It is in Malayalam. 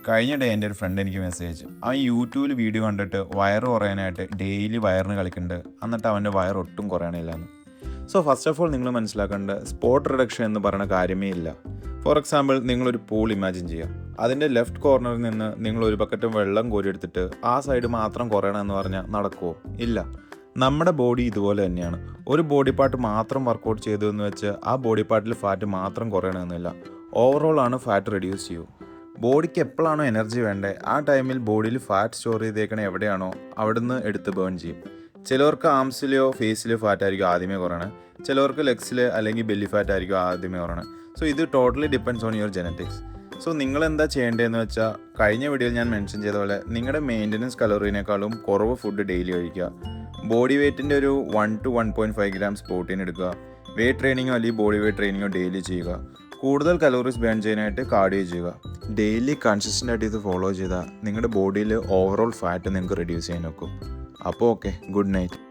കഴിഞ്ഞ ഡേ എൻ്റെ ഒരു ഫ്രണ്ട് എനിക്ക് മെസ്സേജ് അയച്ചു. അവൻ യൂട്യൂബിൽ വീഡിയോ കണ്ടിട്ട് വയറ് കുറയാനായിട്ട് ഡെയിലി വയറിന് കളിക്കുന്നുണ്ട്. എന്നിട്ട് അവൻ്റെ വയർ ഒട്ടും കുറയണില്ലെന്ന്. സോ ഫസ്റ്റ് ഓഫ് ഓൾ നിങ്ങൾ മനസ്സിലാക്കേണ്ടത് സ്പോട്ട് റിഡക്ഷൻ എന്ന് പറയുന്ന കാര്യമേ ഇല്ല. ഫോർ എക്സാമ്പിൾ, നിങ്ങളൊരു പൂൾ ഇമാജിൻ ചെയ്യുക. അതിൻ്റെ ലെഫ്റ്റ് കോർണറിൽ നിന്ന് നിങ്ങൾ ഒരു ബക്കറ്റ് വെള്ളം കോരിയെടുത്തിട്ട് ആ സൈഡ് മാത്രം കുറയണം എന്ന് പറഞ്ഞാൽ നടക്കുമോ? ഇല്ല. നമ്മുടെ ബോഡി ഇതുപോലെ തന്നെയാണ്. ഒരു ബോഡി പാർട്ട് മാത്രം വർക്കൗട്ട് ചെയ്തു എന്ന് വെച്ച് ആ ബോഡി പാർട്ടിൽ ഫാറ്റ് മാത്രം കുറയണമെന്നില്ല. ഓവറോൾ ആണ് ഫാറ്റ് റെഡ്യൂസ് ചെയ്യൂ. ബോഡിക്ക് എപ്പോഴാണോ എനർജി വേണ്ടത് ആ ടൈമിൽ ബോഡിയിൽ ഫാറ്റ് സ്റ്റോർ ചെയ്തേക്കണ എവിടെയാണോ അവിടുന്ന് എടുത്ത് ബേൺ ചെയ്യും. ചിലവർക്ക് ആംസിലെയോ ഫേസിലെയോ ഫാറ്റ് ആയിരിക്കും ആദ്യമേ കുറയണം, ചിലവർക്ക് ലെഗ്സിൽ അല്ലെങ്കിൽ ബെല്ലി ഫാറ്റ് ആയിരിക്കും ആദ്യമേ കുറയണം. സോ ഇത് totally depends on your genetics. So നിങ്ങൾ എന്താ ചെയ്യേണ്ടതെന്ന് വെച്ചാൽ കഴിഞ്ഞ വീഡിയോയിൽ ഞാൻ മെൻഷൻ ചെയ്ത പോലെ നിങ്ങളുടെ മെയിൻ്റനൻസ് കലോറിനേക്കാളും കുറവ് ഫുഡ് ഡെയിലി കഴിക്കുക. ബോഡി വെയ്റ്റിൻ്റെ ഒരു 1 to 1.5 ഗ്രാംസ് പ്രോട്ടീൻ എടുക്കുക. വെയ്റ്റ് ട്രെയിനിങ്ങോ അല്ലെങ്കിൽ ബോഡി വെയ്റ്റ് ട്രെയിനിങ്ങോ ഡെയിലി ചെയ്യുക. കൂടുതൽ കലോറീസ് ബേൺ ചെയ്യാനായിട്ട് കാർഡിയോ ചെയ്യുക. ഡെയിലി കൺസിസ്റ്റൻ്റ് ആയിട്ട് ഇത് ഫോളോ ചെയ്താൽ നിങ്ങളുടെ ബോഡിയിൽ ഓവറോൾ ഫാറ്റ് നിങ്ങൾക്ക് റെഡ്യൂസ് ചെയ്യാൻ നോക്കും. അപ്പോൾ ഓക്കെ, ഗുഡ് നൈറ്റ്.